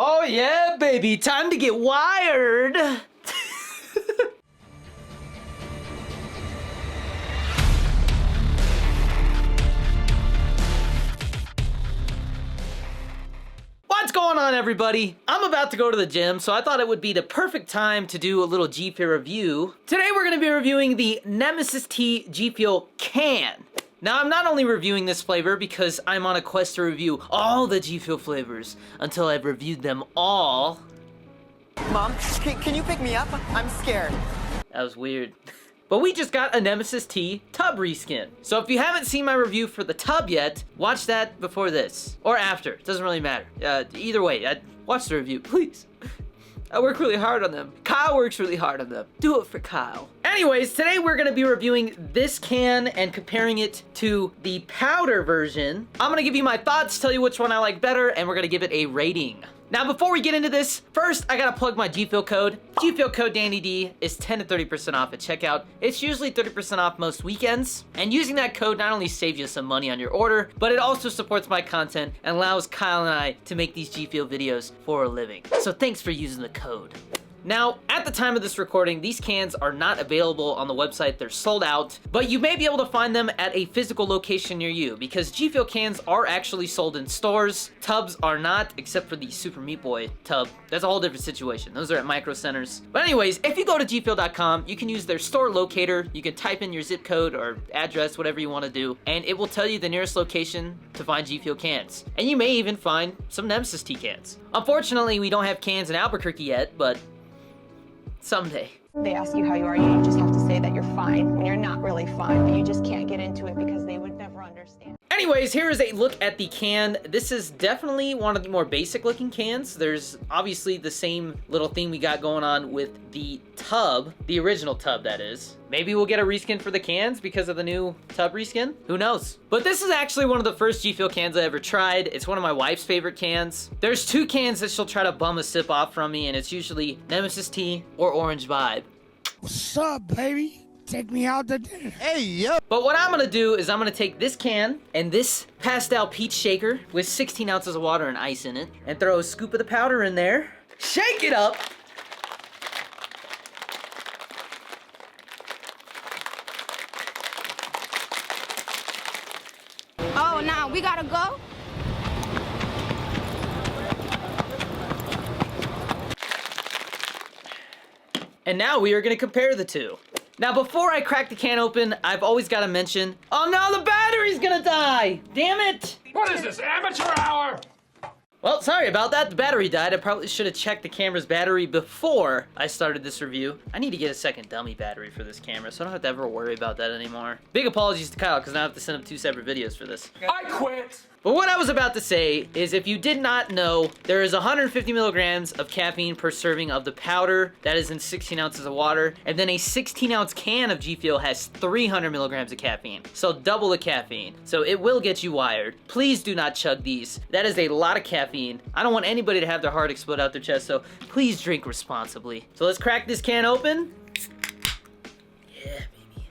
Oh yeah, baby, time to get wired. What's going on, everybody? I'm about to go to the gym, so I thought it would be the perfect time to do a little G Fuel review. Today we're going to be reviewing the Nemesis Tea GFUEL Can. Now, I'm not only reviewing this flavor because I'm on a quest to review all the G Fuel flavors until I've reviewed them all. Mom, can you pick me up? I'm scared. That was weird. But we just got a Nemesis Tea tub reskin. So if you haven't seen my review for the tub yet, watch that before this. Or after, it doesn't really matter. Either way, watch the review, please. I work really hard on them. Kyle works really hard on them. Do it for Kyle. Anyways, today we're gonna be reviewing this can and comparing it to the powder version. I'm gonna give you my thoughts, tell you which one I like better, and we're gonna give it a rating. Now, before we get into this, first I gotta plug my GFUEL code. GFUEL code DannyD is 10 to 30% off at checkout. It's usually 30% off most weekends, and using that code not only saves you some money on your order, but it also supports my content and allows Kyle and I to make these GFUEL videos for a living. So thanks for using the code. Now, at the time of this recording, these cans are not available on the website. They're sold out, but you may be able to find them at a physical location near you because GFUEL cans are actually sold in stores. Tubs are not, except for the Super Meat Boy tub. That's a whole different situation. Those are at micro centers. But anyways, if you go to gfuel.com, you can use their store locator. You can type in your zip code or address, whatever you want to do, and it will tell you the nearest location to find GFUEL cans. And you may even find some Nemesis Tea cans. Unfortunately, we don't have cans in Albuquerque yet, but someday. They ask you how you are, you just have to say that you're fine when you're not really fine, but you just can't get into it because they would never understand. Anyways, here is a look at the can. This is definitely one of the more basic looking cans. There's obviously the same little thing we got going on with the tub, the original tub that is. Maybe we'll get a reskin for the cans because of the new tub reskin. Who knows? But this is actually one of the first GFUEL cans I ever tried. It's one of my wife's favorite cans. There's two cans that she'll try to bum a sip off from me, and it's usually Nemesis Tea or Orange Vibe. What's up, baby? Take me out to dinner. Hey, yo. But what I'm gonna do is I'm gonna take this can and this pastel peach shaker with 16 ounces of water and ice in it and throw a scoop of the powder in there. Shake it up. Oh, now we gotta go? And now we are gonna compare the two. Now, before I crack the can open, I've always gotta mention, oh no, the battery's gonna die! Damn it! What is this, amateur hour? Well, sorry about that, the battery died. I probably should have checked the camera's battery before I started this review. I need to get a second dummy battery for this camera, so I don't have to ever worry about that anymore. Big apologies to Kyle, because now I have to send him 2 separate videos for this. I quit. But what I was about to say is, if you did not know, there is 150 milligrams of caffeine per serving of the powder that is in 16 ounces of water, and then a 16-ounce can of GFUEL has 300 milligrams of caffeine, so double the caffeine. So it will get you wired. Please do not chug these. That is a lot of caffeine. I don't want anybody to have their heart explode out their chest, so please drink responsibly. So let's crack this can open. Yeah, baby.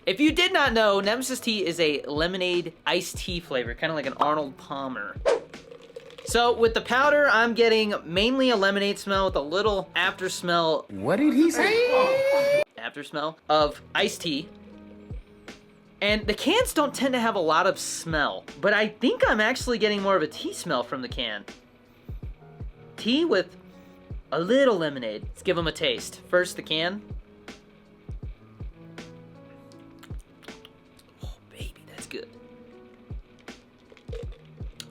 If you did not know, Nemesis Tea is a lemonade iced tea flavor, kind of like an Arnold Palmer. So with the powder, I'm getting mainly a lemonade smell with a little after smell. What did he say? After smell of iced tea. And the cans don't tend to have a lot of smell, but I think I'm actually getting more of a tea smell from the can. Tea with a little lemonade. Let's give them a taste. First, the can. Good.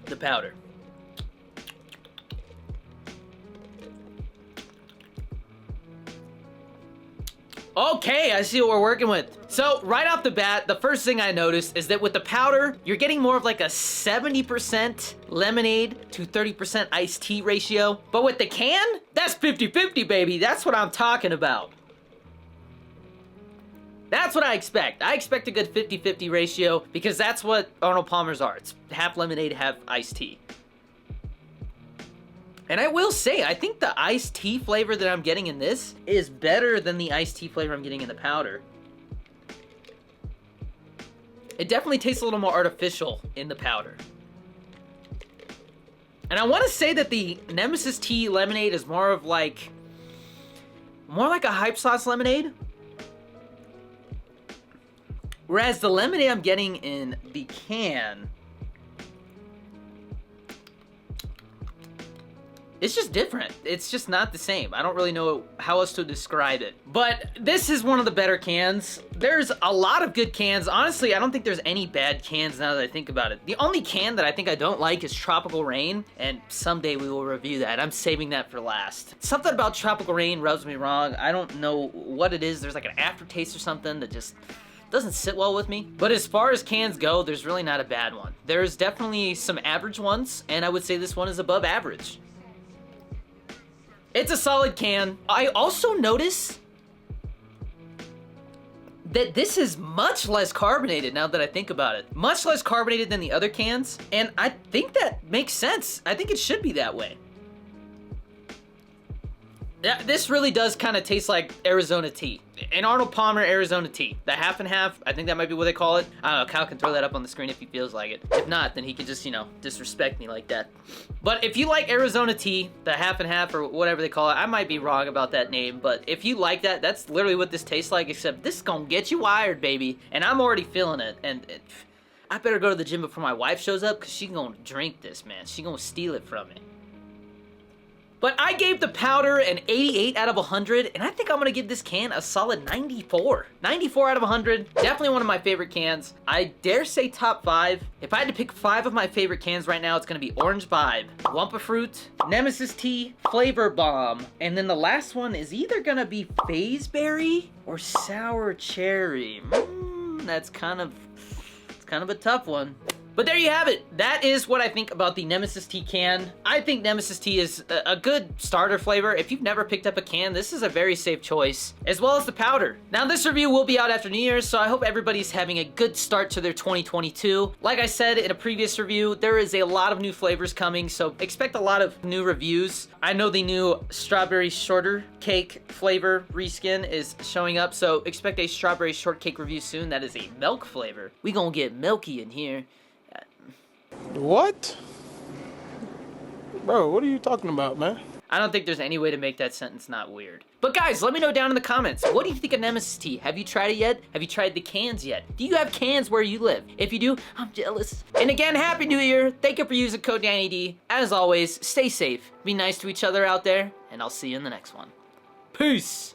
The powder. Okay, I see what we're working with. So right off the bat, the first thing I noticed is that with the powder, you're getting more of like a 70% lemonade to 30% iced tea ratio. But with the can, that's 50-50, baby. That's what I'm talking about. That's what I expect. I expect a good 50-50 ratio because that's what Arnold Palmer's are. It's half lemonade, half iced tea. And I will say, I think the iced tea flavor that I'm getting in this is better than the iced tea flavor I'm getting in the powder. It definitely tastes a little more artificial in the powder. And I want to say that the Nemesis Tea lemonade is more like a hype sauce lemonade. Whereas the lemonade I'm getting in the can, it's just different. It's just not the same. I don't really know how else to describe it. But this is one of the better cans. There's a lot of good cans. Honestly, I don't think there's any bad cans now that I think about it. The only can that I think I don't like is Tropical Rain, and someday we will review that. I'm saving that for last. Something about Tropical Rain rubs me wrong. I don't know what it is. There's like an aftertaste or something that just doesn't sit well with me. But as far as cans go, there's really not a bad one. There's definitely some average ones, and I would say this one is above average. It's a solid can. I also notice that this is much less carbonated now that I think about it. Much less carbonated than the other cans, and I think that makes sense. I think it should be that way. Yeah, this really does kind of taste like Arizona tea. An Arnold Palmer Arizona tea. The half and half, I think that might be what they call it. I don't know, Kyle can throw that up on the screen if he feels like it. If not, then he can just, you know, disrespect me like that. But if you like Arizona tea, the half and half or whatever they call it, I might be wrong about that name, but if you like that, that's literally what this tastes like, except this is gonna get you wired, baby. And I'm already feeling it, and I better go to the gym before my wife shows up, because she's gonna drink this, man. She's gonna steal it from me. But I gave the powder an 88 out of 100, and I think I'm gonna give this can a solid 94. 94 out of 100, definitely one of my favorite cans. I dare say top 5. If I had to pick 5 of my favorite cans right now, it's gonna be Orange Vibe, Wumpa Fruit, Nemesis Tea, Flavor Bomb, and then the last one is either gonna be Phase Berry or Sour Cherry. That's kind of a tough one. But there you have it. That is what I think about the Nemesis Tea can. I think Nemesis Tea is a good starter flavor. If you've never picked up a can, this is a very safe choice, as well as the powder. Now, this review will be out after New Year's, so I hope everybody's having a good start to their 2022. Like I said in a previous review, there is a lot of new flavors coming, so expect a lot of new reviews. I know the new strawberry shorter cake flavor reskin is showing up, so expect a strawberry shortcake review soon. That is a milk flavor. We gonna get milky in here. What? Bro, what are you talking about, man? I don't think there's any way to make that sentence not weird. But guys, let me know down in the comments, what do you think of Nemesis Tea? Have you tried it yet? Have you tried the cans yet? Do you have cans where you live? If you do, I'm jealous. And again, Happy New Year. Thank you for using code DannyD. As always, stay safe, be nice to each other out there, and I'll see you in the next one. Peace.